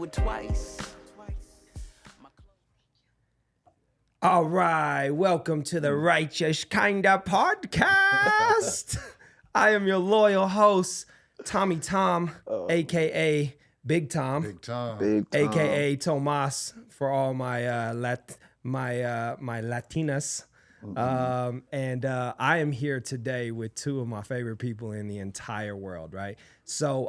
it twice. All right, welcome to the Righteous Kinda Podcast. I am your loyal host, Tommy Tom, aka Big Tom, Big Tom. Big Tom. aka Tomas for all my my Latinas. And I am here today with two of my favorite people in the entire world, right? So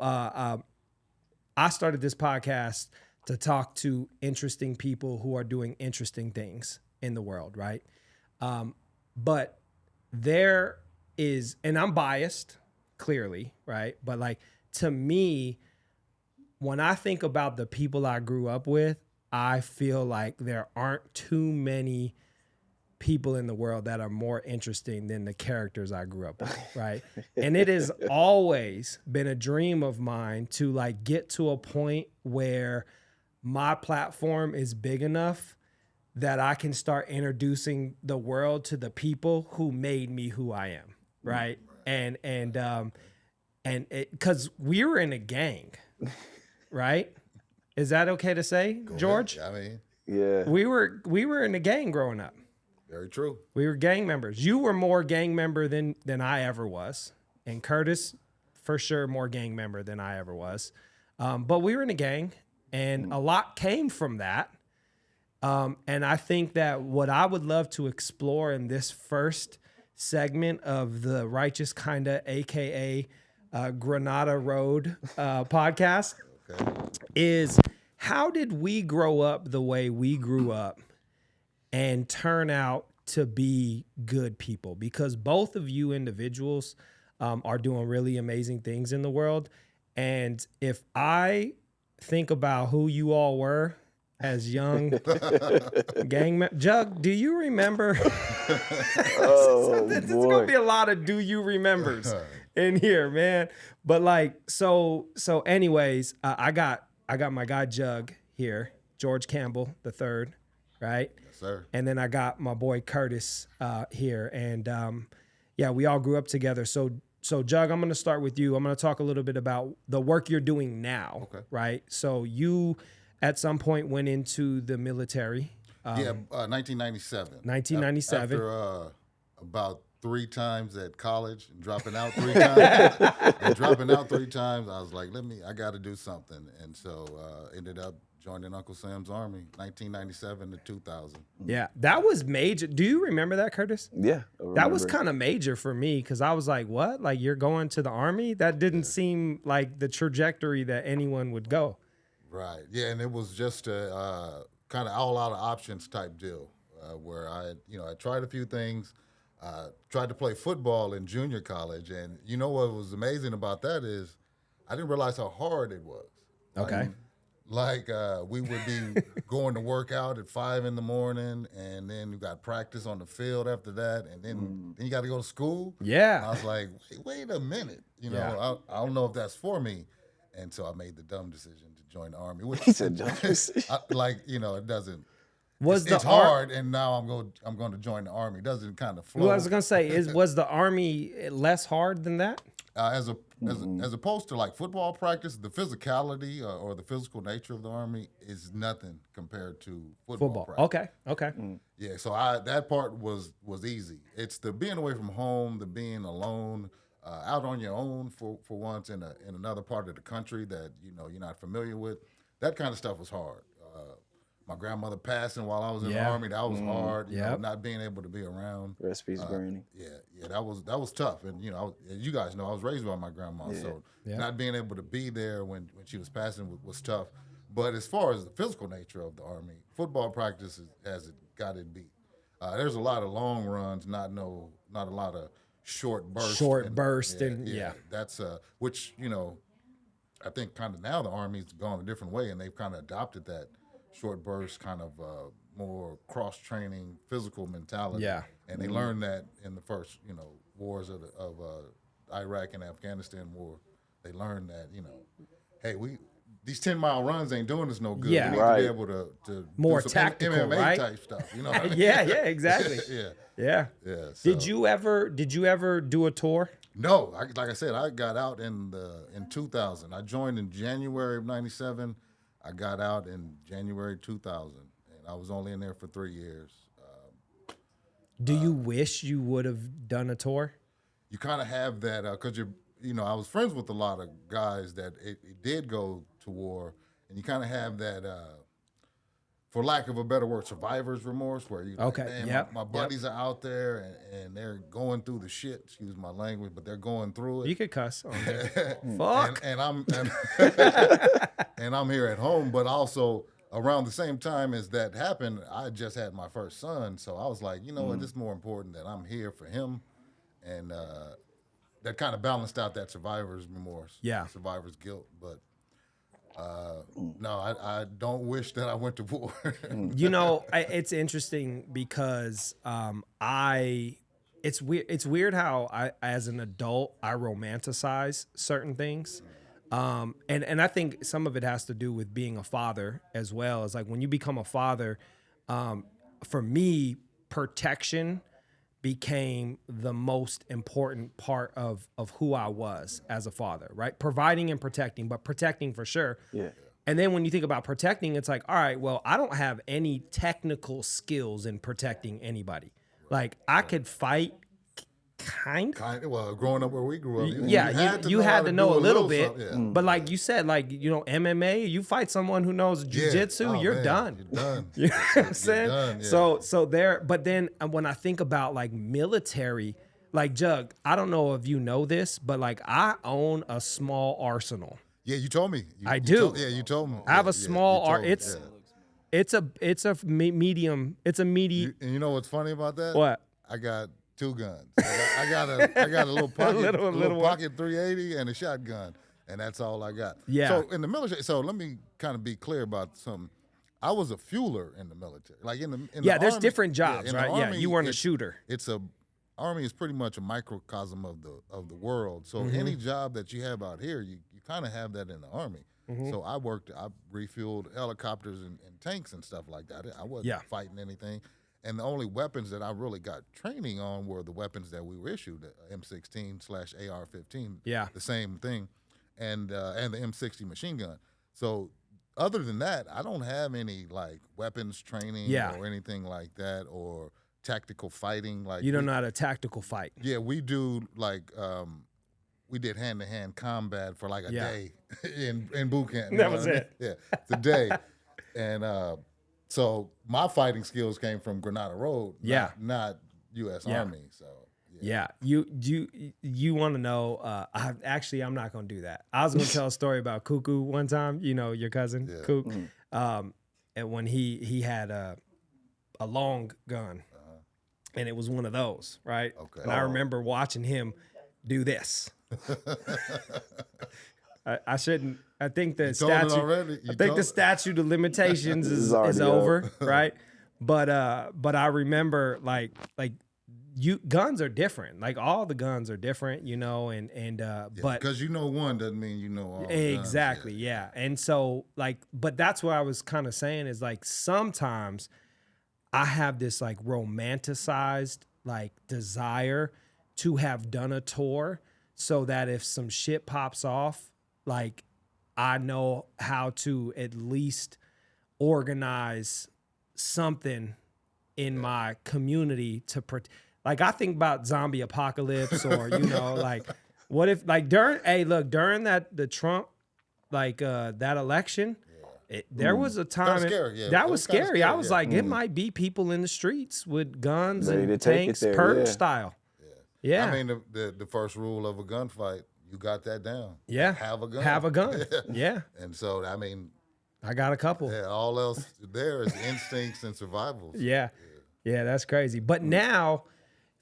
I started this podcast to talk to interesting people who are doing interesting things in the world, right? But there is, and I'm biased, clearly, right? But like, to me, when I think about the people I grew up with, I feel like there aren't too many people in the world that are more interesting than the characters I grew up with, right? And it has always been a dream of mine to like get to a point where my platform is big enough that I can start introducing the world to the people who made me who I am, right? And because we were in a gang, right? Is that okay to say, Go George? ahead. I mean, Yeah. We were in a gang growing up. very true. We were gang members. You were more gang member than I ever was, and Curtis, for sure, more gang member than I ever was. But we were in a gang, and a lot came from that. And I think that what I would love to explore in this first segment of the Righteous Kinda, aka Granada Road podcast, is how did we grow up the way we grew up and turn out to be good people? Because both of you individuals are doing really amazing things in the world. And if I think about who you all were as young gang members, Jug, do you remember? Oh, There's boy. gonna be a lot of do you remembers in here, man. But like, so anyways, I got my guy Jug here, George Campbell the third, right? Yes, sir. And then I got my boy Curtis here, and yeah, we all grew up together. So Jug, I'm gonna start with you. I'm gonna talk a little bit about the work you're doing now, Okay. right? So you, at some point, went into the military. 1997. 1997. After about 3 times at college and dropping out 3 times. I was like, I got to do something. And so ended up joining Uncle Sam's Army, 1997 to 2000. Yeah, that was major. Do you remember that, Curtis? Yeah. That was kind of major for me because I was like, what? Like, you're going to the Army? That didn't seem like the trajectory that anyone would go. Right. Yeah, and it was just a kind of all out of options type deal where I tried a few things, tried to play football in junior college, and you know what was amazing about that is I didn't realize how hard it was. Okay. Like we would be going to work out at 5 a.m, and then you got practice on the field after that, and then you got to go to school. Yeah. I was like, wait a minute, Yeah. I don't know if that's for me, and so I made the dumb decision to join the Army. Which He said dumb decision. it doesn't. Was It's the Ar- hard, and now I'm going to join the Army. It doesn't kind of flow. Well, I was gonna say, was the Army less hard than that? As opposed to like football practice, the physicality or the physical nature of the Army is nothing compared to football practice. Okay. Yeah, so that part was easy. It's the being away from home, the being alone, out on your own for once in another part of the country that you're not familiar with. That kind of stuff was hard. My grandmother passing while I was in the Army, that was hard. You know, not being able to be around. Rest in peace, Bernie. Yeah, that was tough. And as you guys know, I was raised by my grandma, so not being able to be there when she was passing was tough. But as far as the physical nature of the Army, football practice has got it beat. There's a lot of long runs, not a lot of short bursts. That's which I think kind of now the Army's gone a different way, and they've kind of adopted that short burst kind of more cross-training physical mentality. Yeah. And they learned that in the first, wars of Iraq and Afghanistan war. They learned that, hey, these 10-mile runs ain't doing us no good. Yeah. We need to be able to More do some tactical, MMA right? type stuff. You know what I mean? Yeah, exactly. Yeah. Yeah. So. Did you ever do a tour? No, like I said, I got out in 2000. I joined in January of '97. I got out in January 2000, and I was only in there for 3 years. Do you wish you would have done a tour? You kind of have that because I was friends with a lot of guys that it did go to war, and you kind of have that, for lack of a better word, survivor's remorse, where you Okay, man, yep, my buddies are out there and they're going through the shit. Excuse my language, but they're going through it. You could cuss on there. Fuck. And I'm here at home, but also around the same time as that happened, I just had my first son, so I was like, you know what, it's more important that I'm here for him, and that kind of balanced out that survivor's remorse, survivor's guilt. But no, I don't wish that I went to war. It's interesting because it's weird. It's weird how I, as an adult, I romanticize certain things. And I think some of it has to do with being a father as well. It's like when you become a father, for me, protection became the most important part of who I was as a father, right? Providing and protecting, but protecting for sure. Yeah. And then when you think about protecting, it's like, all right, well, I don't have any technical skills in protecting anybody. Like I could fight kind of. Well, growing up where we grew up, you had to know a little bit. Yeah. But like you said, like, MMA, you fight someone who knows jujitsu, you're done. You're done. You know what I'm saying? Done, yeah. So there, but then when I think about like military, like Jug, I don't know if you know this, but like I own a small arsenal. Yeah, you told me. I do. You told me. I have a small it's a medium. It's a medium. And you know what's funny about that? What? I got 2 guns. I got a little pocket, little pocket 380 and a shotgun, and that's all I got. Yeah. So in the military, so let me kind of be clear about something. I was a fueler in the military, like in the there's Army, different jobs, right? Army, You weren't a shooter. Army is pretty much a microcosm of the world. So any job that you have out here, you kind of have that in the Army. So I refueled helicopters and tanks and stuff like that. I wasn't fighting anything. And the only weapons that I really got training on were the weapons that we were issued, M16/AR-15, the same thing, and the M60 machine gun. So other than that, I don't have any like weapons training or anything like that, or tactical fighting. Like you don't know how to tactical fight. Yeah, we do like we did hand-to-hand combat for like a day in boot camp. That was it. Yeah, it's a day, and so my fighting skills came from Granada Road, not U.S. Army. So you want to know? I'm not gonna do that. I was gonna tell a story about Cuckoo one time. You know your cousin Cook, and when he had a long gun, and it was one of those, right? Okay. And I remember watching him do this. I shouldn't. I think the statute of limitations is over, right? But I remember like guns are different. Like all the guns are different, but because one doesn't mean you know all. Exactly, guns. Yeah. And so but that's what I was kind of saying is like sometimes I have this like romanticized like desire to have done a tour so that if some shit pops off, like I know how to at least organize something in my community to like I think about zombie apocalypse or like what if like during the Trump that election, there was a time that was scary. I was like, it might be people in the streets with guns and tanks, purge style. Yeah. I mean, the first rule of a gunfight, you got that down. Yeah. Have a gun. Have a gun. Yeah. And so, I mean, I got a couple. Yeah, all else there is instincts and survival. Yeah, that's crazy. But now,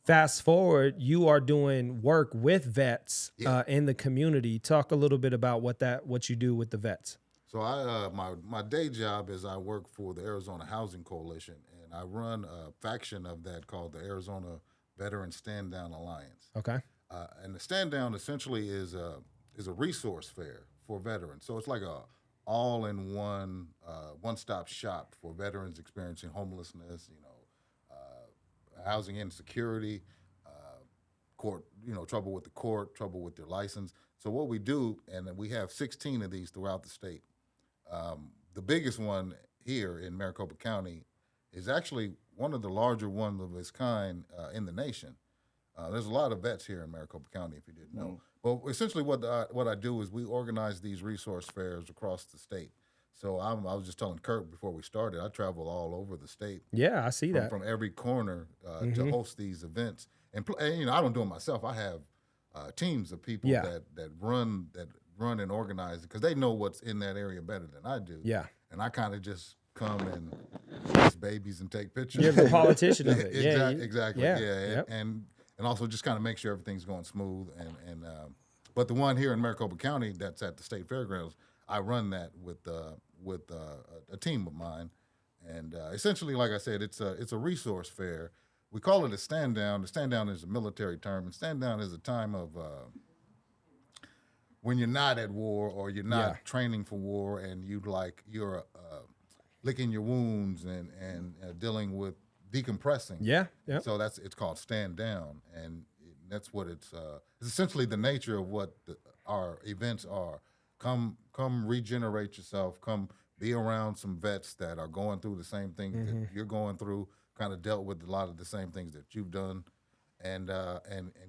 fast forward, you are doing work with vets in the community. Talk a little bit about what you do with the vets. So my day job is I work for the Arizona Housing Coalition, and I run a faction of that called the Arizona Veteran Stand Down Alliance. Okay. And the Stand Down essentially is a resource fair for veterans. So it's like a all-in-one, one-stop shop for veterans experiencing homelessness, housing insecurity, court, trouble with the court, trouble with their license. So what we do, and we have 16 of these throughout the state. the biggest one here in Maricopa County is actually one of the larger ones of its kind in the nation. There's a lot of vets here in Maricopa County, if you didn't know. But essentially, what I do is we organize these resource fairs across the state. So I was just telling Kurt before we started, I travel all over the state. Yeah, I see that. From every corner to host these events. And I don't do it myself. I have teams of people that run and organize because they know what's in that area better than I do. Yeah. And I kind of just come and kiss babies and take pictures. You're the politician of it. Exactly. Yeah. And also just kind of make sure everything's going smooth. But the one here in Maricopa County that's at the state fairgrounds, I run that with a team of mine. And essentially, like I said, it's a resource fair. We call it a stand down. The stand down is a military term, and stand down is a time of when you're not at war or you're not training for war, and you're licking your wounds and dealing with decompressing. Yeah. So it's called stand down, and that's what it's essentially the nature of what our events are. Come regenerate yourself. Come be around some vets that are going through the same thing that you're going through. Kind of dealt with a lot of the same things that you've done, and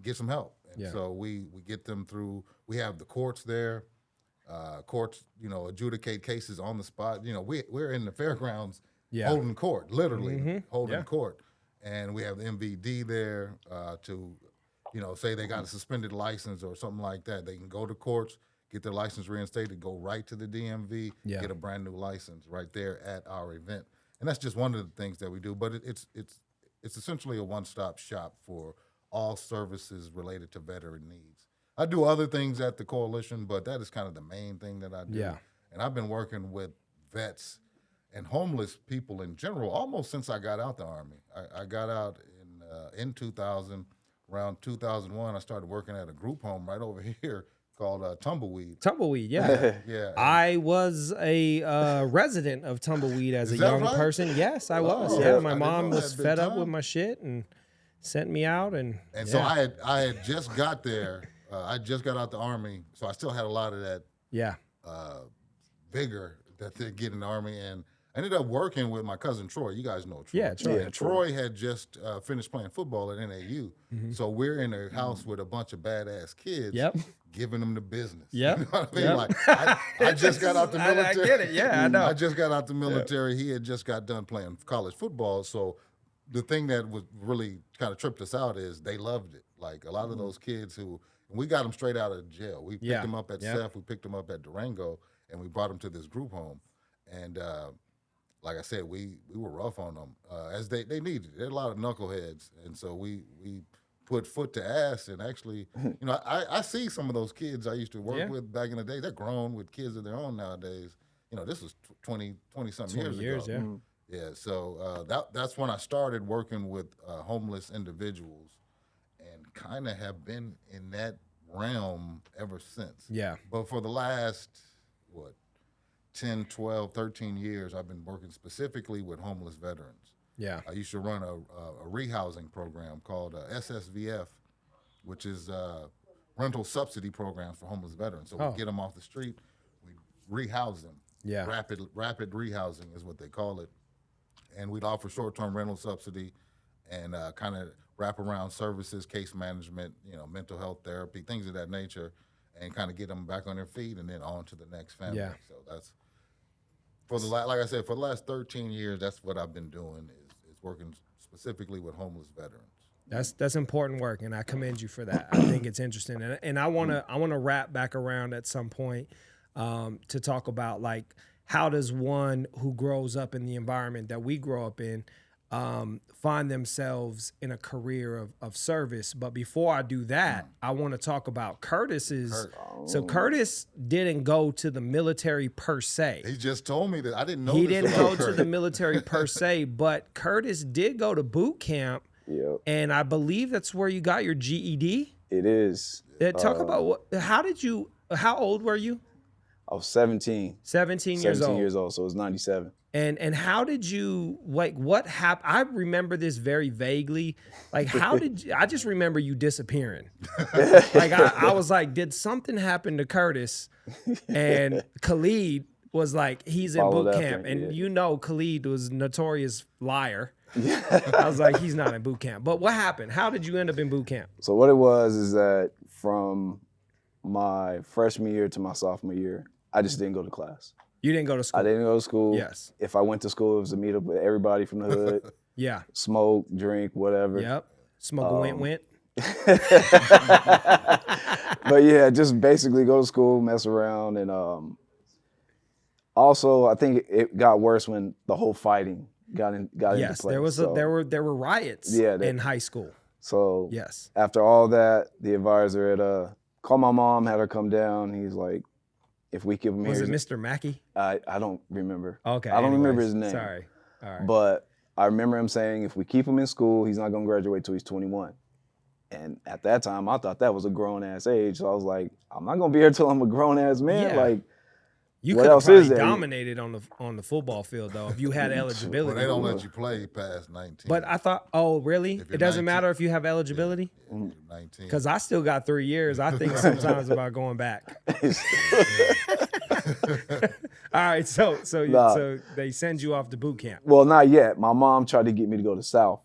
get some help. And so we get them through. We have the courts there. Courts, adjudicate cases on the spot. We're in the fairgrounds holding court, literally holding court, and we have the MVD there to, say they got a suspended license or something like that. They can go to courts, get their license reinstated, go right to the DMV, get a brand new license right there at our event. And that's just one of the things that we do. But it's essentially a one-stop shop for all services related to veteran needs. I do other things at the coalition, but that is kind of the main thing that I do. Yeah. And I've been working with vets and homeless people in general almost since I got out the Army. I got out in 2000. Around 2001, I started working at a group home right over here called Tumbleweed. Tumbleweed, yeah. Yeah. I was a resident of Tumbleweed as a young person. Yes, I was. My mom was fed up with my shit and sent me out. And so I had just got there. I just got out the Army, so I still had a lot of that vigor that they get in the Army. And I ended up working with my cousin Troy. You guys know Troy. Yeah, Troy. And Troy had just finished playing football at NAU. So we're in a house with a bunch of badass kids. Giving them the business. Yep. You know what I mean? Like, I just got out the military. I get it. Yeah, I know. I just got out the military. He had just got done playing college football. So the thing that was really kind of tripped us out is they loved it. Like a lot of those kids we got them straight out of jail. We picked them up at Seth. We picked them up at Durango, and we brought them to this group home. And like I said, we were rough on them as they needed it. They're a lot of knuckleheads, and so we put foot to ass. And actually, I see some of those kids I used to work with back in the day. They're grown with kids of their own nowadays. This was 20-something years ago. Yeah. So that's when I started working with homeless individuals, and kind of have been in that realm ever since. Yeah. But for the last 10, 12, 13 years, I've been working specifically with homeless veterans. Yeah. I used to run a rehousing program called SSVF, which is rental subsidy programs for homeless veterans. So we get them off the street, we rehouse them. Yeah. Rapid rehousing is what they call it. And we'd offer short-term rental subsidy and kind of wraparound services, case management, mental health therapy, things of that nature, and kind of get them back on their feet and then on to the next family. Yeah. So that's like I said, for the last 13 years, that's what I've been doing is working specifically with homeless veterans. That's important work, and I commend you for that. I think it's interesting, and I wanna wrap back around at some point to talk about like how does one who grows up in the environment that we grow up in find themselves in a career of service. But before I do that, I want to talk about Curtis's. So Curtis didn't go to the military per se. He just told me that. I didn't know he didn't go to the military per se, but Curtis did go to boot camp. Yep. And I believe that's where you got your GED. It is. Talk about how old were you? I was 17. 17 years old. 17 years old, so it was 97. And how did you, what happened? I remember this very vaguely. Like, I just remember you disappearing. Like, I was like, did something happen to Curtis? And Khalid was like, he's in Followed boot after, camp. And yeah. you know Khalid was a notorious liar. Yeah. I was like, he's not in boot camp. But what happened? How did you end up in boot camp? So what it was is that from my freshman year to my sophomore year, I just didn't go to class. You didn't go to school? I didn't go to school. Yes. If I went to school, it was to meet up with everybody from the hood. Yeah. Smoke, drink, whatever. Yep. Smoke a went. But yeah, just basically go to school, mess around, and also I think it got worse when the whole fighting got into play. Yes, there were riots in high school. So yes, after all that, the advisor had called my mom, had her come down. He's like, if we keep him here. Was it Mr. Mackey? I don't remember. Okay. I don't remember his name. Sorry. All right. But I remember him saying, if we keep him in school, he's not going to graduate till he's 21. And at that time, I thought that was a grown-ass age. So I was like, I'm not going to be here till I'm a grown-ass man. Yeah. Like, you what could have else is probably there? dominated on the football field, though, if you had eligibility. Well, they don't let you play past 19. But I thought, oh, really? It doesn't 19, matter if you have eligibility? Yeah, 19. Because I still got 3 years. I think sometimes about going back. All right, so they send you off to boot camp. Well, not yet. My mom tried to get me to go to South.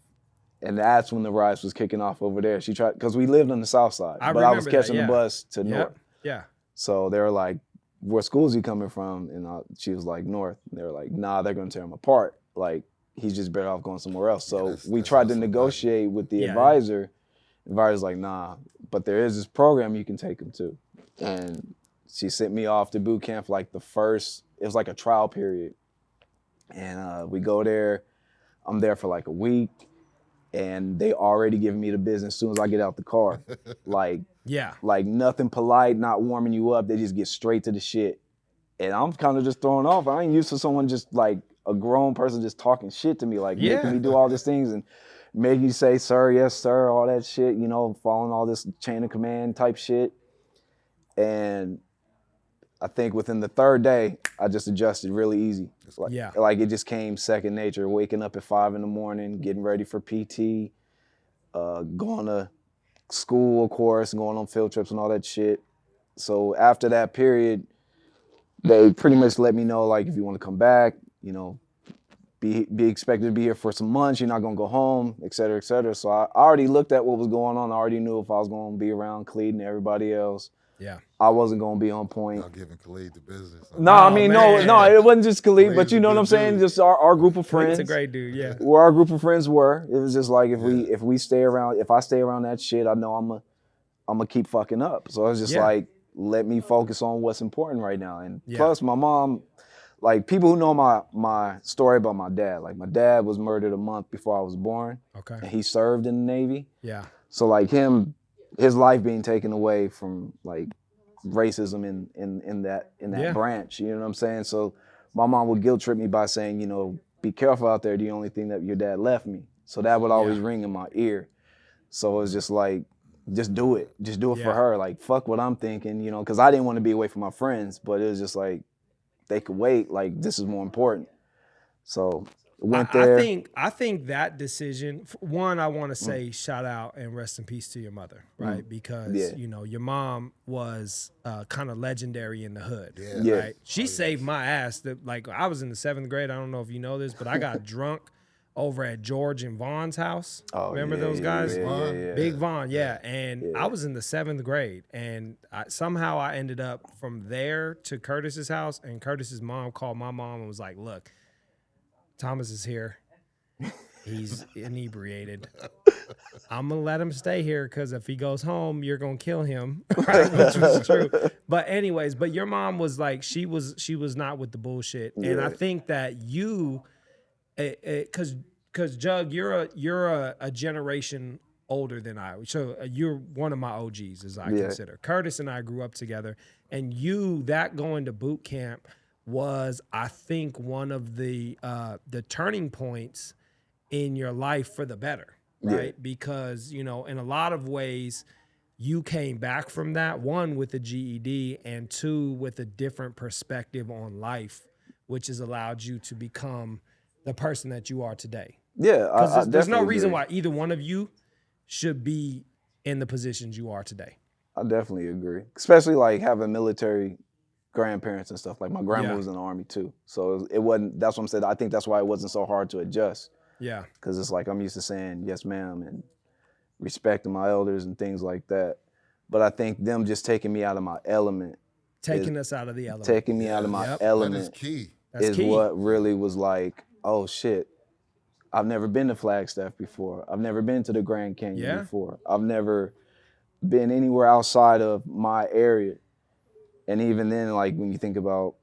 And that's when the riots was kicking off over there. She tried, because we lived on the South side. But I was catching the bus to North. Yeah. So they were like, where school's he coming from? And she was like, North. And they were like, nah, they're going to tear him apart. Like, he's just better off going somewhere else. So we tried to negotiate with the advisor. The advisor's like, nah, but there is this program you can take him to. And she sent me off to boot camp for like it was like a trial period. And we go there. I'm there for like a week. And they already giving me the business as soon as I get out the car. Like nothing polite, not warming you up. They just get straight to the shit. And I'm kind of just thrown off. I ain't used to someone just like a grown person just talking shit to me, like making me do all these things and making you say, sir, yes, sir, all that shit, you know, following all this chain of command type shit. And I think within the third day, I just adjusted really easy. Like it just came second nature, waking up at 5 a.m, getting ready for PT, going to school, of course, going on field trips and all that shit. So after that period, they pretty much let me know, like, if you want to come back, you know, be expected to be here for some months, you're not going to go home, et cetera, et cetera. So I already looked at what was going on. I already knew if I was going to be around Khalid and everybody else. Yeah, I wasn't gonna be on point. Not giving Khalid the business. No, it wasn't just Khalid, but you know what I'm saying. Just our group of friends. He's a great dude, yeah. Where our group of friends were, it was just like if I stay around that shit, I know I'm gonna keep fucking up. So it's just like, let me focus on what's important right now. And plus, my mom, like people who know my story about my dad, like my dad was murdered a month before I was born. Okay, and he served in the Navy. Yeah. So like his life being taken away from like racism in that branch, you know what I'm saying? So my mom would guilt trip me by saying, you know, be careful out there, the only thing that your dad left me. So that would always ring in my ear. So it was just like, just do it for her. Like, fuck what I'm thinking, you know, because I didn't want to be away from my friends, but it was just like, they could wait, like this is more important. So went there. I think that decision, one, I want to say shout out and rest in peace to your mother, right? Because, you know, your mom was kind of legendary in the hood, right? She saved my ass. Like, I was in the 7th grade. I don't know if you know this, but I got drunk over at George and Vaughn's house. Remember those guys? Big Vaughn, And I was in the 7th grade. And somehow I ended up from there to Curtis's house. And Curtis's mom called my mom and was like, look, Thomas is here. He's inebriated. I'm going to let him stay here because if he goes home, you're going to kill him. Right? Which was true. But anyways, your mom was like, she was not with the bullshit. And I think that you, because Jug, you're a generation older than I. So you're one of my OGs, as I consider. Curtis and I grew up together. And that going to boot camp was, I think, one of the turning points in your life for the better, right? Because, you know, in a lot of ways, you came back from that, one, with a GED, and two, with a different perspective on life, which has allowed you to become the person that you are today. Yeah, because there's no reason why either one of you should be in the positions you are today. I definitely agree, especially like having military grandparents and stuff. Like my grandma was in the Army too, so it wasn't. That's what I'm saying. I think that's why it wasn't so hard to adjust. Yeah. Because it's like I'm used to saying yes, ma'am, and respecting my elders and things like that. But I think them just taking me out of my element, taking us out of the element, taking me out of my element, that is key. Is what really was like, oh shit. I've never been to Flagstaff before. I've never been to the Grand Canyon before. I've never been anywhere outside of my area. And even then, like when you think about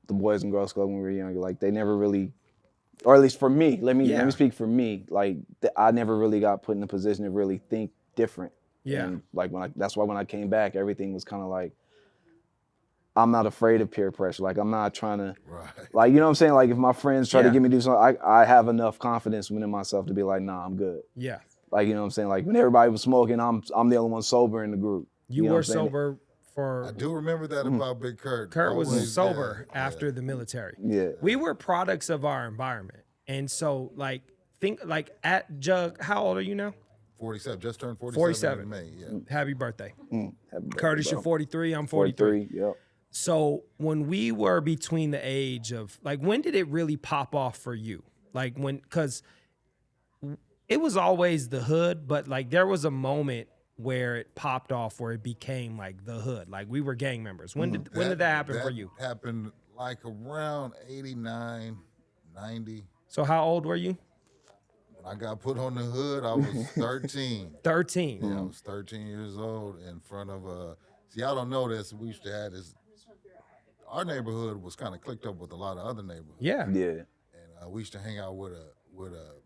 the Boys and Girls Club when we were younger, like they never really, or at least for me, let me speak for me. Like I never really got put in a position to really think different. Yeah. And like that's why when I came back, everything was kind of like, I'm not afraid of peer pressure. Like I'm not trying to, like, you know what I'm saying? Like if my friends try to get me to do something, I have enough confidence within myself to be like, nah, I'm good. Yeah. Like, you know what I'm saying? Like when everybody was smoking, I'm the only one sober in the group. You were sober for. I do remember that about Big Kurt. Kurt was sober after the military. Yeah. We were products of our environment. And so like, think like at Jug, how old are you now? 47, just turned 47 in May. Yeah. Happy birthday. Happy birthday, Curtis, bro. you're 43, I'm 43. Yep. So when we were between the age of, like, when did it really pop off for you? Like because it was always the hood, but like there was a moment where it popped off where it became like the hood. Like we were gang members. When did that happen for you? Happened like around 89, 90. So how old were you? When I got put on the hood, I was 13. 13. Yeah, I was 13 years old in front of see, I don't know this. We used to have this. Our neighborhood was kind of clicked up with a lot of other neighborhoods. Yeah. Yeah. And we used to hang out with a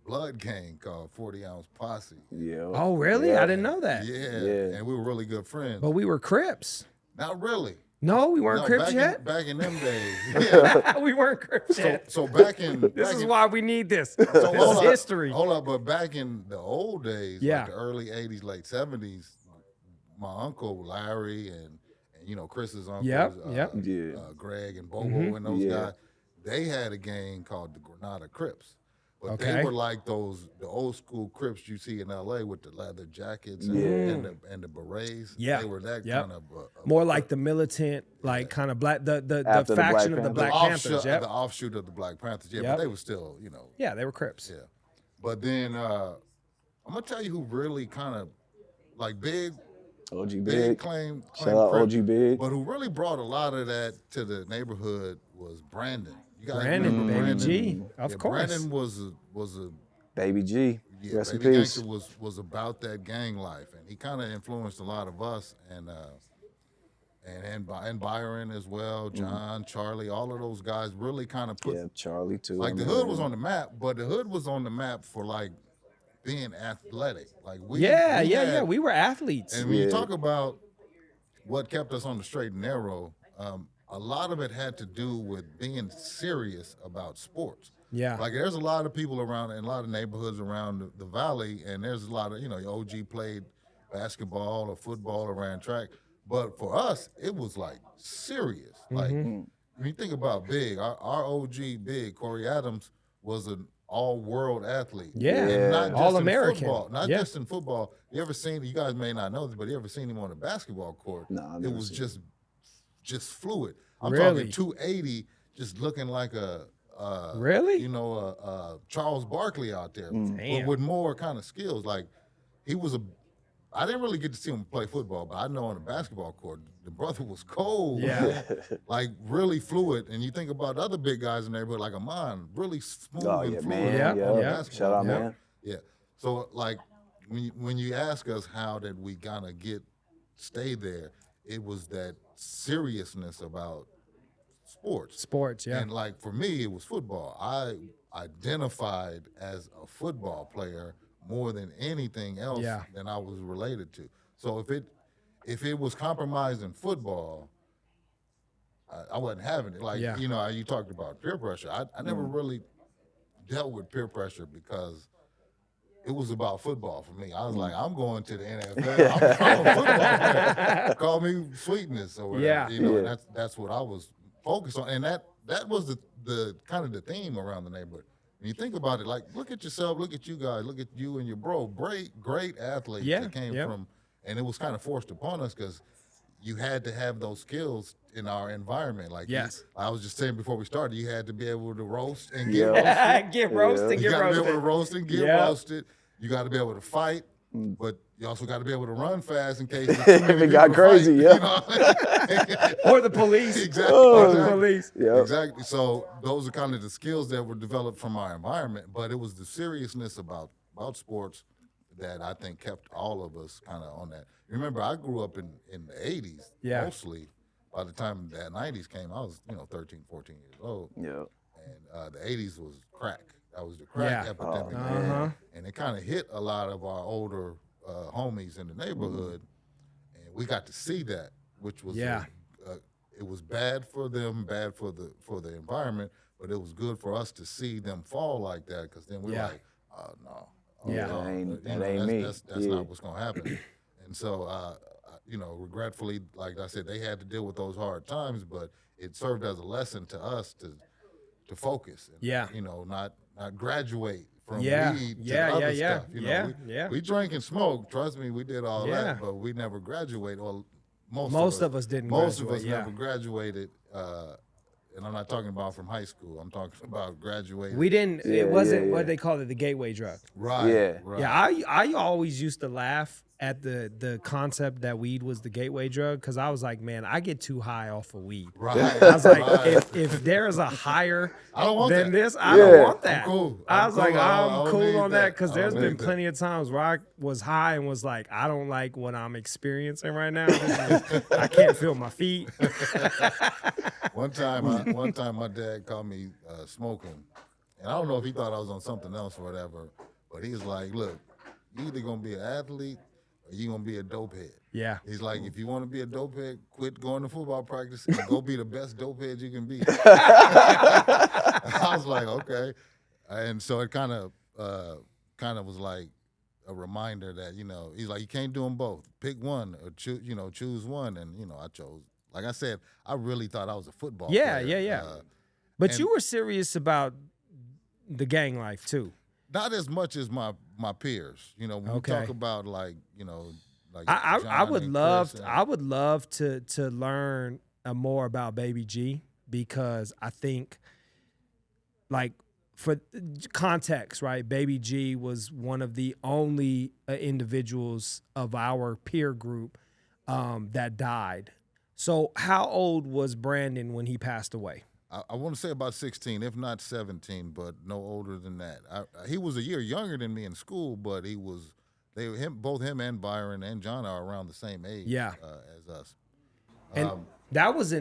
blood gang called 40 Ounce Posse. Yeah. Oh, really? Yeah. I didn't know that. Yeah. And we were really good friends. But we were Crips. Not really. No, we weren't Crips yet. Back in them days. Yeah. We weren't Crips yet. So back in This is why we need this. So This is history. Hold up, but back in the old days, Yeah. like the early 80s, late 70s, my uncle Larry and you know Chris's uncle, Greg and Bobo and those guys, they had a gang called the Granada Crips. But they were like the old school Crips you see in LA with the leather jackets and the berets. Yeah. They were that kind of more like the militant, like kind of black, the faction of the Black Panthers. The offshoot of the Black Panthers. Yeah, but they were still, you know. Yeah, they were Crips. Yeah. But then I'm gonna tell you who really kind of like OG Big. Claim Shout out Crip, OG Big. But who really brought a lot of that to the neighborhood was Brandon. You guys Brandon, remember Baby Brandon? G, of course. Brandon was a Baby G. Rest in Baby peace. Gangster was about that gang life, and he kind of influenced a lot of us, and Byron as well, John, Charlie, all of those guys really kind of put. Yeah, Charlie too. Like the hood was on the map, but the hood was on the map for like being athletic. Like we we were athletes. And when you talk about what kept us on the straight and narrow, a lot of it had to do with being serious about sports. Yeah. Like there's a lot of people around in a lot of neighborhoods around the valley, and there's a lot of, you know, your OG played basketball or football or ran track. But for us, it was like serious. Like when you think about Big, our OG Big, Corey Adams, was an all-world athlete. Yeah. And not just All-American. In football, not just in football. You ever seen, you guys may not know this, but you ever seen him on a basketball court? No, it was just fluid. I'm Really? talking 280, just looking like Really? you know, Charles Barkley out there, but Damn. with more kind of skills. Like I didn't really get to see him play football, but I know on the basketball court, the brother was cold. Yeah. Like really fluid. And you think about other big guys in the neighborhood, like Amon, really smooth and fluid. man. Yeah, on the yeah. basketball Shout out, court. man. Yeah. So like when you ask us how did we kind of stay there, it was that seriousness about sports. Sports, yeah. And like for me, it was football. I identified as a football player more than anything else than I was related to. So if it was compromising football, I wasn't having it. Like you know, you talked about peer pressure. I never really dealt with peer pressure because it was about football for me. I was like, I'm going to the NFL. I'm a football player. Call me sweetness or whatever. You know, and that's what I was focused on. And that was the kind of the theme around the neighborhood. When you think about it, like look at yourself, look at you guys, look at you and your bro. Great athletes that came from, and it was kind of forced upon us because you had to have those skills in our environment. Like, yes, I was just saying before we started, you had to be able to roast and get Yeah. roasted. get roasted, You get got to be able to roasted. roast and get Yep. roasted. You got to be able to fight, but you also got to be able to run fast in case If it got crazy, fight, yeah. Or the police. Exactly. Or the exactly. police. Yep. Exactly. So those are kind of the skills that were developed from our environment, but it was the seriousness about sports that I think kept all of us kind of on that. Remember, I grew up in the 80s mostly. By the time that 90s came, I was 13, 14 years old. Yeah. And the 80s was crack. That was the crack epidemic. And it kind of hit a lot of our older homies in the neighborhood, and we got to see that, which was it was bad for them, bad for the environment, but it was good for us to see them fall like that, because then we're like, no, that ain't me. That's not what's gonna happen. And so, regretfully, like I said, they had to deal with those hard times, but it served as a lesson to us to focus, and, not graduate from weed to other stuff. We drank and smoked. Trust me, we did all that, but we never graduated. Or most of us didn't. Most of us never graduated. And I'm not talking about from high school. I'm talking about graduating. We didn't. It wasn't what they call it, the gateway drug. Right. Yeah. Right. Yeah. I always used to laugh at the concept that weed was the gateway drug, because I was like, man, I get too high off of weed. Right. I was like, if there's a higher than this, I don't want that. I'm cool. I was like, I'm cool on that, that, because there's been plenty of times where I was high and was like, I don't like what I'm experiencing right now. I can't feel my feet. One time, my dad caught me smoking, and I don't know if he thought I was on something else or whatever, but he was like, "Look, you either gonna be an athlete or you gonna be a dopehead." Yeah. He's like, "If you want to be a dopehead, quit going to football practice and go be the best dopehead you can be." I was like, "Okay," and so it kind of was like a reminder that he's like, you can't do them both. Pick one or choose one, and I chose. Like I said, I really thought I was a football player. Yeah. But you were serious about the gang life too. Not as much as my peers. When we talk about like I would love Chris I would love to learn more about Baby G, because I think, like, for context, right? Baby G was one of the only individuals of our peer group that died. So how old was Brandon when he passed away? I want to say about 16, if not 17, but no older than that. He was a year younger than me in school, but both him and Byron and John are around the same age as us. And that was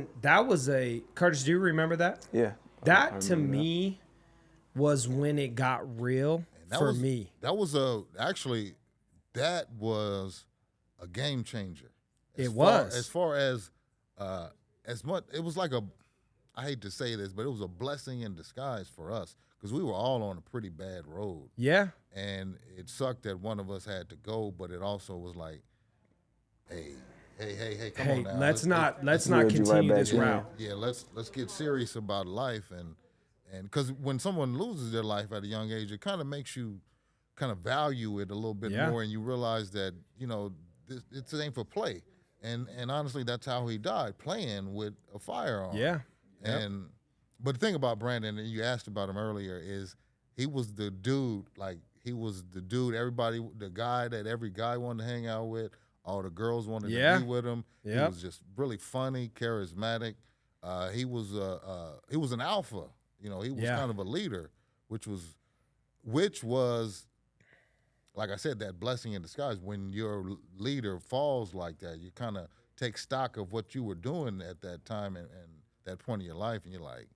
a Curtis, do you remember that? Yeah. That to me was when it got real for me. That was a game changer. As far as much, it was like I hate to say this, but it was a blessing in disguise for us, because we were all on a pretty bad road. Yeah. And it sucked that one of us had to go, but it also was like, hey, come on now. Let's not continue this route. Yeah, let's get serious about life, and because when someone loses their life at a young age, it kind of makes you kind of value it a little bit more, and you realize that this ain't for play. And honestly, that's how he died, playing with a firearm. Yeah. But the thing about Brandon, and you asked about him earlier, is he was the dude. Like, he was the dude. The guy that every guy wanted to hang out with. All the girls wanted to be with him. He was just really funny, charismatic. He was an alpha. He was kind of a leader, which was. Like I said, that blessing in disguise. When your leader falls like that, you kind of take stock of what you were doing at that time and that point in your life, and you're like,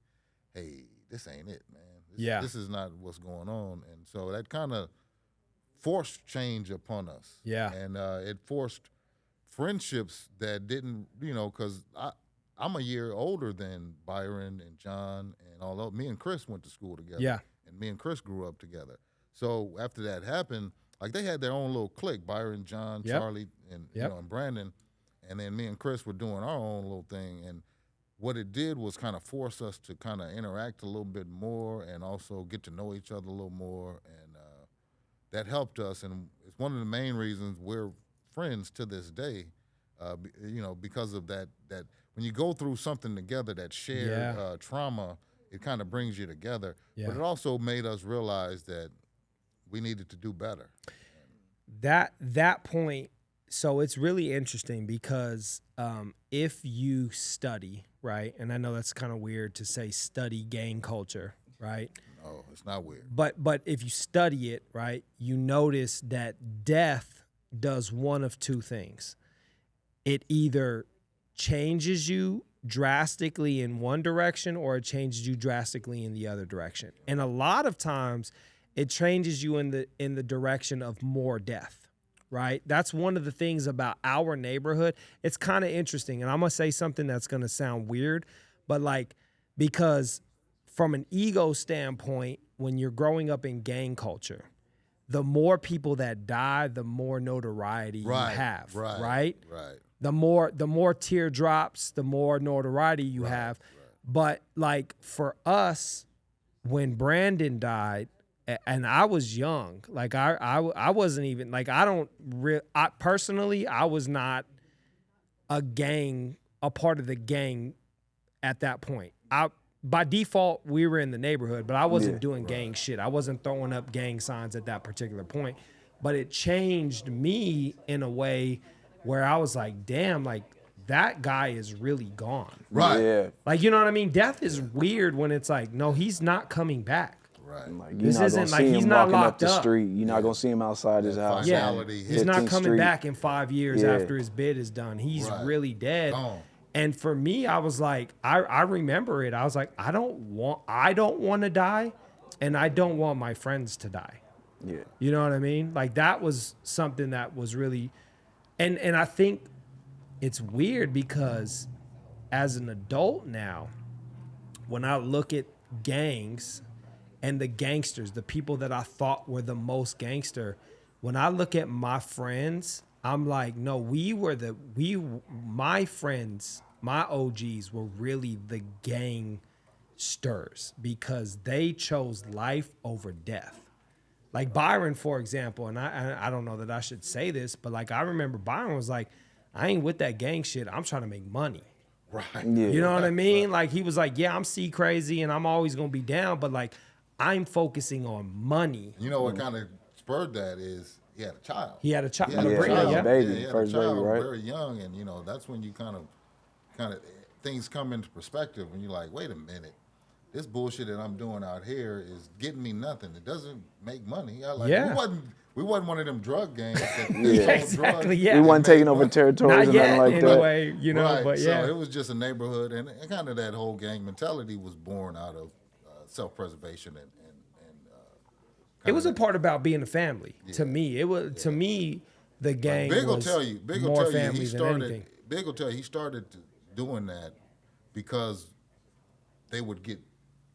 hey, this ain't it, man. This is not what's going on. And so that kind of forced change upon us. Yeah. And it forced friendships that didn't, because I'm a year older than Byron and John, and although me and Chris went to school together. Yeah. And me and Chris grew up together. So after that happened, like, they had their own little clique, Byron, John, Charlie, and and Brandon, and then me and Chris were doing our own little thing. And what it did was kind of force us to kind of interact a little bit more, and also get to know each other a little more, and that helped us. And it's one of the main reasons we're friends to this day, because of that when you go through something together, that shared trauma, it kind of brings you together. Yeah. But it also made us realize that we needed to do better. That point, so it's really interesting because if you study, right, and I know that's kind of weird to say study gang culture, right? No, it's not weird. But if you study it, right, you notice that death does one of two things. It either changes you drastically in one direction or it changes you drastically in the other direction. And a lot of times it changes you in the direction of more death, right? That's one of the things about our neighborhood. It's kind of interesting. And I'm going to say something that's going to sound weird, but like, because from an ego standpoint, when you're growing up in gang culture, the more people that die, the more notoriety you have, right? The more teardrops, the more notoriety you have. But like for us, when Brandon died, and I was young, like I wasn't even like I personally was not a part of the gang at that point. By default, we were in the neighborhood, but I wasn't doing gang shit. I wasn't throwing up gang signs at that particular point. But it changed me in a way where I was like, damn, like that guy is really gone. Right. Yeah. Like, you know what I mean? Death is weird when it's like, no, he's not coming back. Right. Like, you're not gonna see him walking up the street. You're not gonna see him outside his house. Yeah, he's not coming back in 5 years after his bid is done. He's really dead. Gone. And for me, I was like, I remember it. I was like, I don't want to die, and I don't want my friends to die. Yeah. You know what I mean? Like that was something that was really, and I think it's weird because as an adult now, when I look at gangs and the gangsters, the people that I thought were the most gangster, when I look at my friends, I'm like, no, my friends, my OGs were really the gangsters because they chose life over death. Like Byron, for example, and I don't know that I should say this, but like I remember Byron was like, I ain't with that gang shit. I'm trying to make money. Right. Yeah. You know what I mean? Like he was like, yeah, I'm C crazy and I'm always going to be down, but like I'm focusing on money. You know what kind of spurred that is he had a child. He had a child. Baby, first baby, right? Very young, and that's when you kind of things come into perspective, and you're like, wait a minute, this bullshit that I'm doing out here is getting me nothing. It doesn't make money. We wasn't one of them drug gangs. Exactly. We wasn't taking over territories Not or yet, nothing like that. Anyway, right. But yeah. So it was just a neighborhood, and kind of that whole gang mentality was born out of self-preservation and it was a part about being a family. Yeah. To me, to me, the gang Big was will tell you, more family than anything. Big will tell you he started doing that because they would get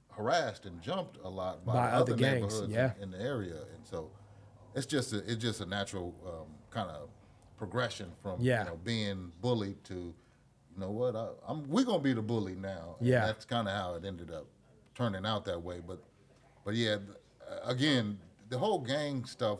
harassed and jumped a lot by other gangs, neighborhoods in the area, and so it's just a natural kind of progression from being bullied to, you know what, we're gonna be the bully now. And that's kind of how it ended up turning out that way. But yeah. Again, the whole gang stuff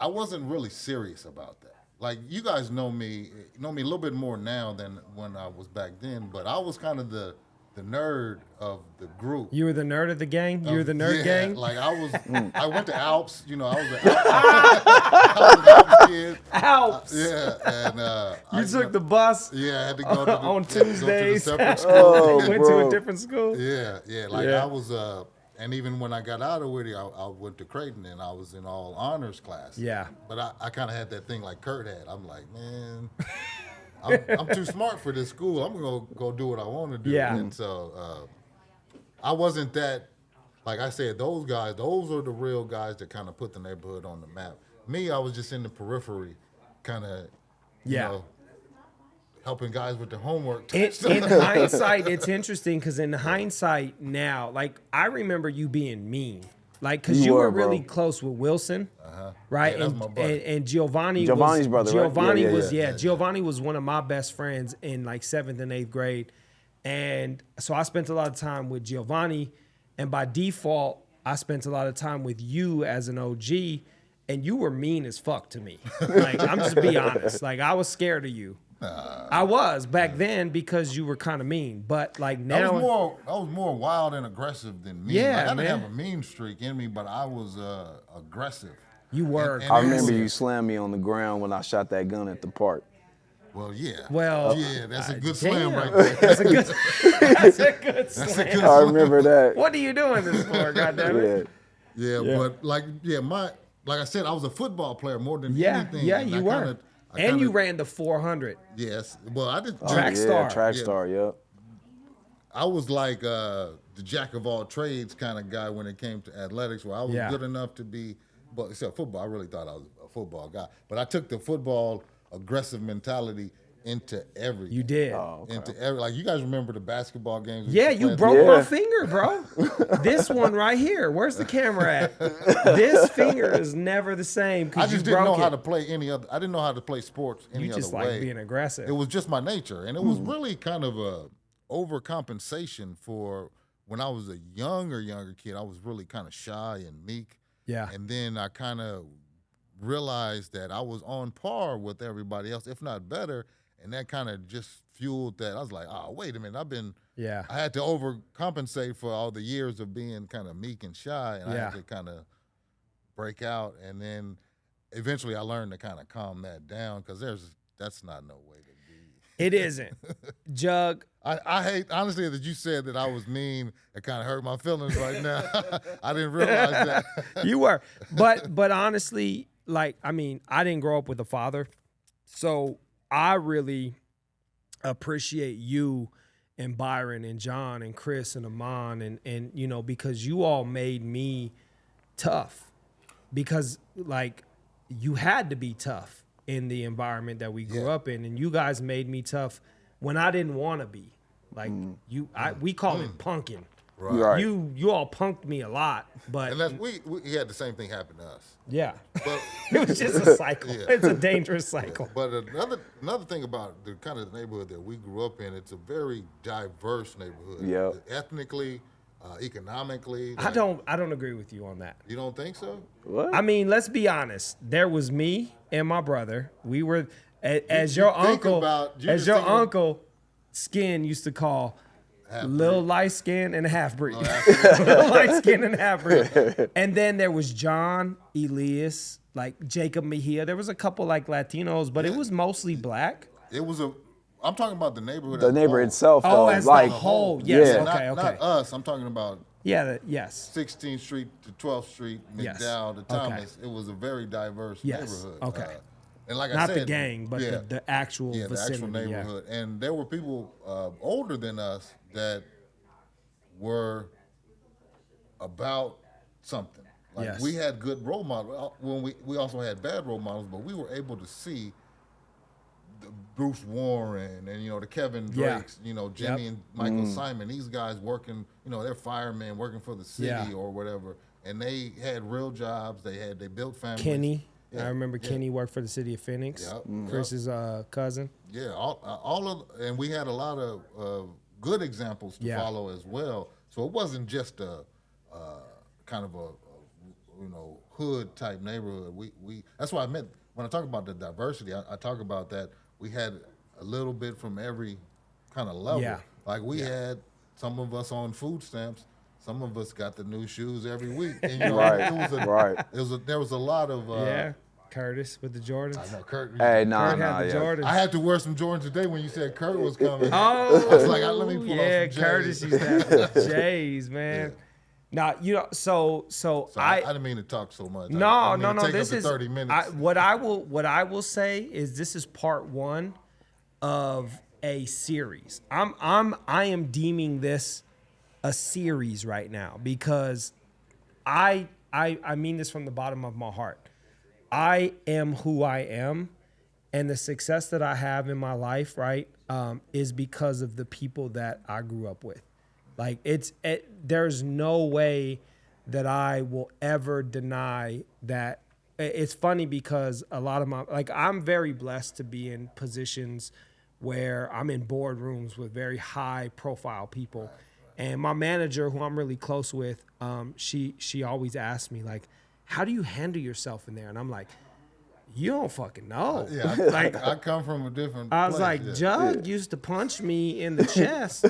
I wasn't really serious about that. Like, you guys know me a little bit more now than when I was back then, but I was kind of the nerd of the group. You were the nerd of the gang? You were the nerd gang? Like I went to Alps, I was an Alps kid. Alps! And you took the bus? Yeah, I had to go on Tuesdays. Go to a separate school. Went to a different school? Yeah. I was, and even when I got out of Whittier, I went to Creighton and I was in all honors class. Yeah. But I kind of had that thing like Kurt had. I'm like, man, I'm too smart for this school. I'm going to go do what I want to do. Yeah. And so I wasn't that, like I said, those are the real guys that kind of put the neighborhood on the map. Me, I was just in the periphery, kind of, helping guys with their homework. In hindsight, it's interesting because in hindsight now, like I remember you being mean. Like, because you were really close with Wilson, right? Yeah, that's my brother. And Giovanni's brother, Giovanni right? was Giovanni was one of my best friends in like 7th and 8th grade. And so I spent a lot of time with Giovanni, and by default, I spent a lot of time with you as an OG. and you were mean as fuck to me. Like, I'm just be honest. Like, I was scared of you. I was back then because you were kind of mean, but like now I was more wild and aggressive than mean. Yeah, like, I man. didn't have a mean streak in me, but I was aggressive. You were. And I remember you slammed me on the ground when I shot that gun at the park. Well, yeah. Well, yeah, that's a good slam right there. That's a good. That's a good slam. I remember that. What are you doing this for? Goddammit. Yeah, but like I said, I was a football player more than anything. Yeah, and you were. And you ran the 400. Yes. Well, I did. Track star. Track star, yep. I was like the jack of all trades kind of guy when it came to athletics, where I was good enough to be, but except football, I really thought I was a football guy. But I took the football aggressive mentality into everything. You did. Oh, okay. Into every, like, you guys remember the basketball games? Yeah, you broke my finger, bro. This one right here. Where's the camera at? This finger is never the same because I just didn't know how to play any other. I didn't know how to play sports any other way. You just like being aggressive. It was just my nature, and it was really kind of a overcompensation for when I was a younger kid. I was really kind of shy and meek. Yeah. And then I kind of realized that I was on par with everybody else, if not better. And that kind of just fueled that. I was like, oh, wait a minute. I had to overcompensate for all the years of being kind of meek and shy. And I had to kind of break out. And then eventually I learned to kind of calm that down because that's not no way to be. It isn't. Jug. I hate, honestly, that you said that I was mean. It kind of hurt my feelings right now. I didn't realize that. You were. But honestly, like, I mean, I didn't grow up with a father. So I really appreciate you and Byron and John and Chris and Amon and you know, because you all made me tough. Because, like, you had to be tough in the environment that we grew up in. And you guys made me tough when I didn't want to be. Like, we call it punking. Right. You all punked me a lot, but and that's, we had the same thing happen to us. Yeah, but it was just a cycle. It's a dangerous cycle. But another thing about the kind of neighborhood that we grew up in, it's a very diverse neighborhood. Yeah, ethnically, economically. I don't agree with you on that. You don't think so? What? I mean, let's be honest. There was me and my brother. We were as your uncle Skin used to call. Little light skin and a half breed. Little light skin and a half breed. And then there was John, Elias, like Jacob Mejia. There was a couple like Latinos, but it was mostly black. I'm talking about the neighborhood. The neighborhood itself, though. Oh, as like, the whole. Yes, okay. Not us. I'm talking about 16th Street to 12th Street, McDowell to Thomas. It was a very diverse neighborhood. Okay. And like not I said, the gang, but the actual vicinity. The actual neighborhood. And there were people older than us that were about something. Like we had good role models. When we also had bad role models, but we were able to see the Bruce Warren and the Kevin Drakes, Jimmy and Michael Simon. These guys working, they're firemen working for the city or whatever, and they had real jobs. They built families. Kenny. I remember Kenny worked for the city of Phoenix. Chris's cousin. Yeah, all of, and we had a lot of good examples to follow as well. So it wasn't just a kind of a hood type neighborhood. We that's why I meant when I talk about the diversity. I talk about that we had a little bit from every kind of level. Yeah. Like we had some of us on food stamps. Some of us got the new shoes every week. And, there was a lot of Curtis with the Jordans. I know Kurt. Hey, Jordans. I had to wear some Jordans today when you said Kurt was coming. Oh, I was like, let me pull out some Curtis J's. used to have the J's, man. Now so I didn't mean to talk so much. No. Take this up is 30 minutes. what I will say is this is part one of a series. I am deeming this a series right now because I mean this from the bottom of my heart. I am who I am, and the success that I have in my life, right, is because of the people that I grew up with. Like there's no way that I will ever deny that. It's funny because a lot of I'm very blessed to be in positions where I'm in boardrooms with very high profile people. And my manager, who I'm really close with, she always asks me like, how do you handle yourself in there? And I'm like, you don't fucking know. Yeah, like I come from a different I was place, like, Jug used to punch me in the chest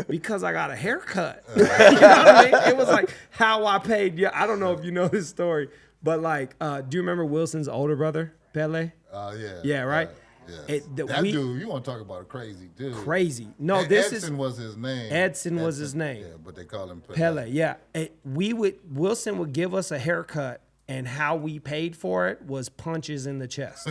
because I got a haircut. You know what I mean? It was like how I paid. Yeah, I don't know if you know this story, but like, do you remember Wilson's older brother, Pele? Yeah. Yeah, right? Yeah. That dude, you want to talk about a crazy dude. Crazy. No, Edson was his name. Edson was his name. Yeah, but they call him Pele. Yeah. Wilson would give us a haircut, and how we paid for it was punches in the chest.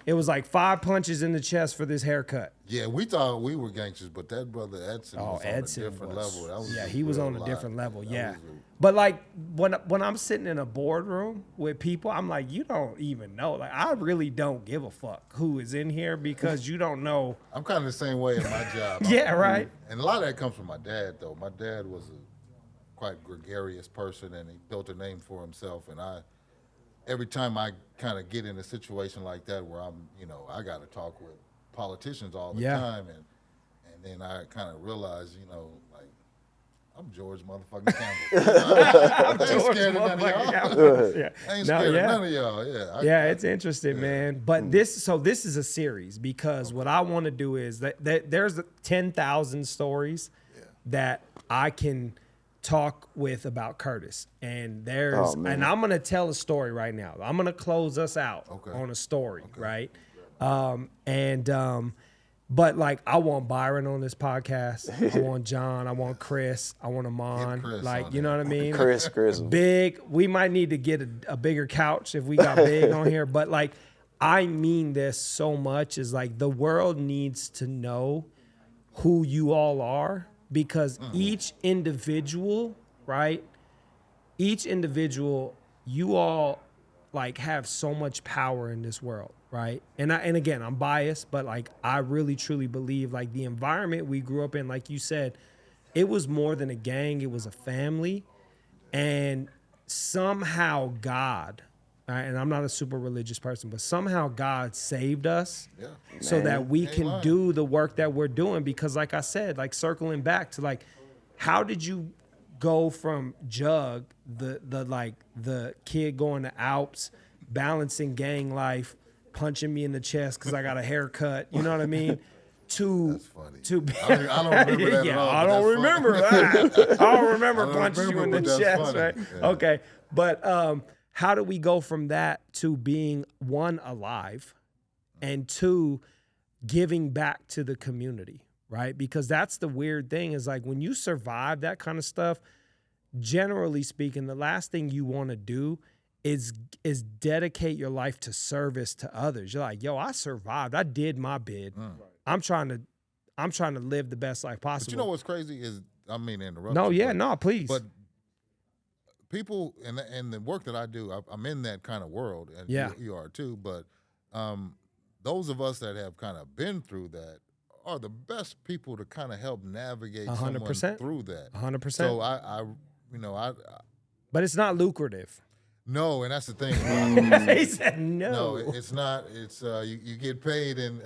It was like 5 punches in the chest for this haircut. Yeah, we thought we were gangsters, but that brother Edson was on a different level. He was on a different level. Yeah. But like when I'm sitting in a boardroom with people, I'm like, you don't even know. Like, I really don't give a fuck who is in here because you don't know. I'm kind of the same way in my job. Yeah, right. And a lot of that comes from my dad, though. My dad was a quite gregarious person, and he built a name for himself. And every time I kind of get in a situation like that where I got to talk with politicians all the time, and then I kind of realize, like, I'm George motherfucking Campbell. I ain't scared of none of y'all. I ain't scared of none of y'all. Yeah, it's interesting, man. But this is a series because what I want to do is that there's 10,000 stories that I can talk with about Curtis, and and I'm gonna tell a story right now. I'm gonna close us out on a story, right? But like, I want Byron on this podcast. I want John. I want Chris. I want Amon. Like, you know what I mean? Chris. Big. We might need to get a bigger couch if we got Big on here. But like, I mean this so much is like the world needs to know who you all are, because each individual, right? Each individual, you all like have so much power in this world. Right. And again, I'm biased, but like, I really truly believe like the environment we grew up in, like you said, it was more than a gang. It was a family. And somehow God, right, and I'm not a super religious person, but somehow God saved us so that we can do the work that we're doing. Because like I said, like circling back to like, how did you go from Jug, the kid going to Alps, balancing gang life, punching me in the chest because I got a haircut, you know what I mean? That's funny. I don't remember that at all. I don't remember that. I don't remember punching you in the chest, funny. Right? Yeah. Okay, but how do we go from that to being, one, alive, and two, giving back to the community, right? Because that's the weird thing is like when you survive that kind of stuff, generally speaking, the last thing you want to do is dedicate your life to service to others. You're like, yo, I survived. I did my bid. I'm trying to live the best life possible. But you know what's crazy is, I mean, interrupt. No, please. But people and the work that I do, I'm in that kind of world, and you are too. But those of us that have kind of been through that are the best people to kind of help navigate 100%. Someone through that. 100%. So I but it's not lucrative. No, and that's the thing about it. He said no. No, it's not. It's you get paid in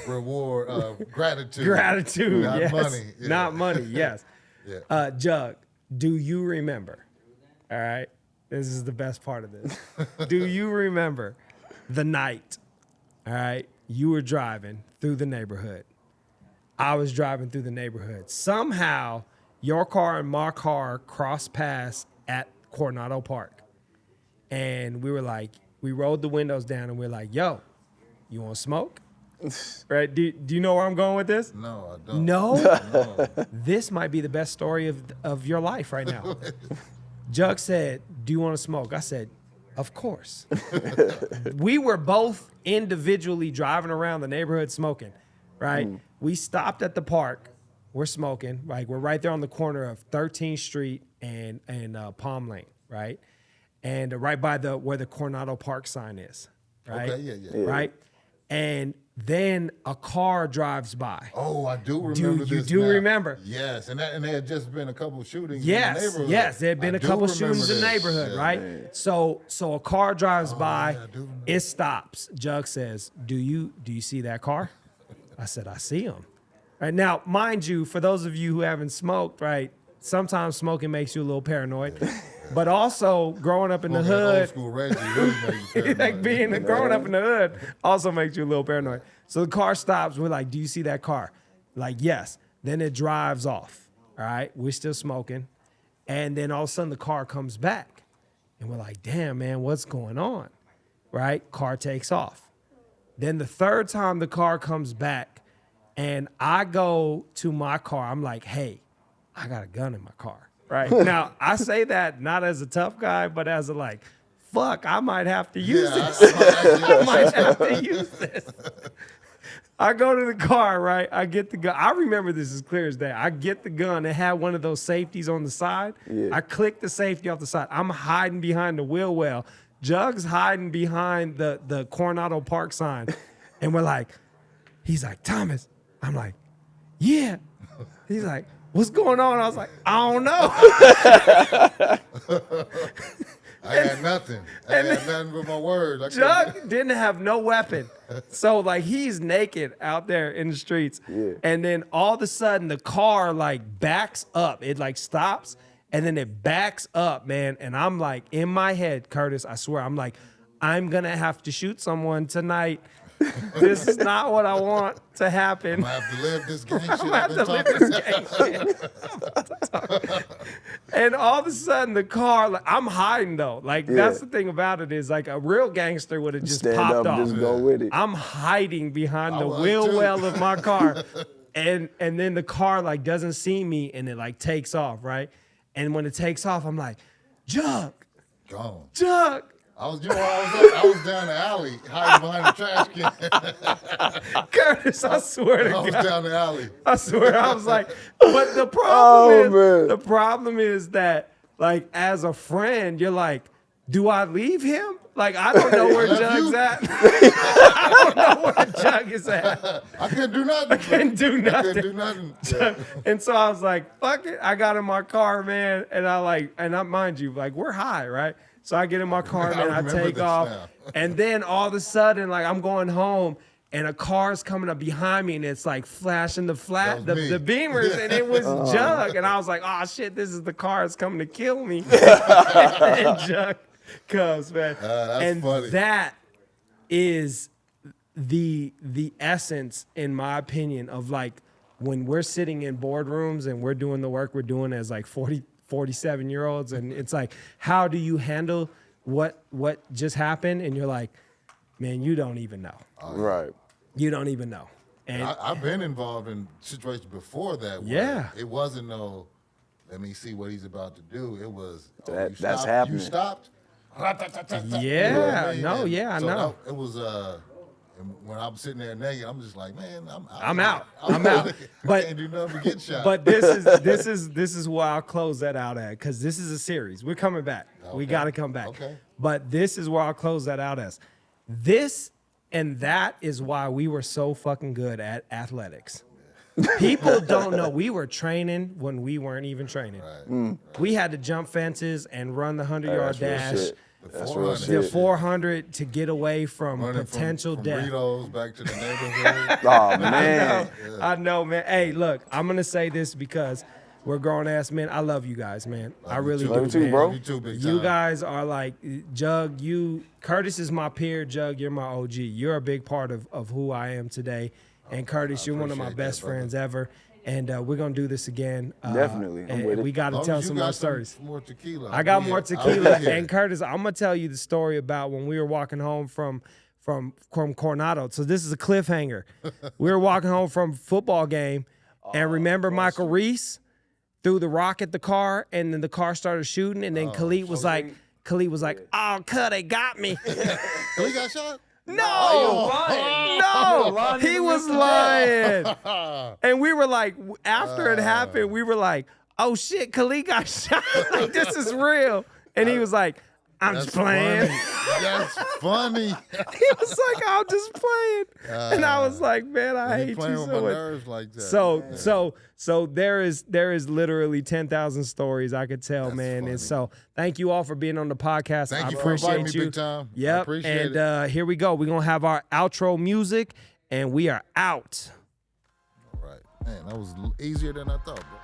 reward gratitude. Gratitude, not money. Yeah. Not money, yes. Yeah. Jug, do you remember? All right, this is the best part of this. Do you remember the night? All right, you were driving through the neighborhood. I was driving through the neighborhood. Somehow, your car and my car crossed paths at Coronado Park. And we were like, we rolled the windows down and we're like, yo, you want to smoke? Right? Do you know where I'm going with this? No, I don't. No? This might be the best story of your life right now. Jug said, do you want to smoke? I said, of course. We were both individually driving around the neighborhood smoking, right? We stopped at the park. We're smoking. Like, we're right there on the corner of 13th Street and Palm Lane, right? And right by where the Coronado Park sign is, right? Okay, yeah. Right? And then a car drives by. Oh, I do remember this. You do remember? Yes, and there had just been a couple of shootings yes, in the neighborhood. Yes, there had been a couple of shootings in the neighborhood, right? Man. So a car drives by, it stops. Jug says, do you see that car? I said, I see him. Right now, mind you, for those of you who haven't smoked, right, sometimes smoking makes you a little paranoid. But also growing up in the hood, old school Reggie really makes you paranoid. like growing up in the hood also makes you a little paranoid. So the car stops. We're like, "Do you see that car?" Like, yes. Then it drives off. All right, we're still smoking, and then all of a sudden the car comes back, and we're like, "Damn, man, what's going on?" Right? Car takes off. Then the third time the car comes back, and I go to my car. I'm like, "Hey, I got a gun in my car." Right now, I say that not as a tough guy, but as a like, fuck, I might have to use this. I might have to use this. I go to the car, right? I get the gun. I remember this as clear as day. I get the gun. It had one of those safeties on the side. Yeah. I click the safety off the side. I'm hiding behind the wheel well. Jug's hiding behind the Coronado Park sign. And we're like, he's like, "Thomas." I'm like, "Yeah." He's like, "What's going on?" I was like, "I don't know." I had nothing. I had nothing but my word. Jug didn't have no weapon. So, like, he's naked out there in the streets. Yeah. And then all of a sudden, the car, like, backs up. It, like, stops, and then it backs up, man. And I'm like, in my head, Curtis, I swear, I'm like, I'm going to have to shoot someone tonight. This is not what I want to happen. I'm going to have to live this gang shit. And all of a sudden, the car, like, I'm hiding, though. Like, that's the thing about it is, like, a real gangster would have just stand popped up, off. Just go with it. I'm hiding behind the wheel well of my car. And then the car, like, doesn't see me, and it, like, takes off, right? And when it takes off, I'm like, "Jug. Gone. Jug." I was down the alley, hiding behind the trash can. Curtis, I swear to God. I was down the alley. I swear, I was like, but the problem is that, like, as a friend, you're like, do I leave him? Like, I don't know where Jug's at. I don't know where Jug is at. I couldn't do nothing. Yeah. And so I was like, fuck it. I got in my car, man. And mind you, like, we're high, right? So I get in my car, man, I take off. Now. And then all of a sudden, like, I'm going home, and a car's coming up behind me, and it's like flashing the beamers, and it was Jug. And I was like, "Oh shit, this is the car that's coming to kill me." And Jug comes, man. That's funny. That is the essence, in my opinion, of like when we're sitting in boardrooms and we're doing the work we're doing as like 47-year-olds, and it's like, how do you handle what just happened? And you're like, man, you don't even know. Right. You don't even know. And I've been involved in situations before that. Yeah. It wasn't no, let me see what he's about to do. It was, that's happening. You stopped? Yeah. I know. It was, when I'm sitting there naked, I'm just like, man, I'm out. But I can't do nothing but get shot. But this is where I'll close that out at, because this is a series. We're coming back. Okay. We got to come back. Okay. But this is where I'll close that out as. This and that is why we were so fucking good at athletics. People don't know we were training when we weren't even training. Right. We had to jump fences and run the 100-yard dash. The 400 to get away from potential death. Burritos back to the neighborhood. Oh, man. I know, man. Hey, look, I'm going to say this because we're grown-ass men. I love you guys, man. I really do, man. Love you too, bro. You too, big time. You guys are like, Jug, Curtis is my peer. Jug, you're my OG. You're a big part of who I am today. And Curtis, you're one of my best friends ever. And we're going to do this again. Definitely. And we got to tell some more stories. More tequila. I got more tequila. And Curtis, I'm going to tell you the story about when we were walking home from Coronado. So this is a cliffhanger. We were walking home from a football game. And remember Michael Reese threw the rock at the car, and then the car started shooting. And then Khalid was like, "Oh, cut, they got me." Khalid got shot? No, no, he was lying. And we were like, after it happened, we were like, "Oh shit, Khalid got shot. Like, this is real." And he was like, "I'm just playing." That's funny. He was like, "I'm just playing," and I was like, "Man, I hate you so much." Nerves like that. So there is literally 10,000 stories I could tell, man. Funny. And so thank you all for being on the podcast. Thank you for inviting me, big time. Yep. I appreciate it. Here we go. We're gonna have our outro music, and we are out. All right, man. That was easier than I thought, bro.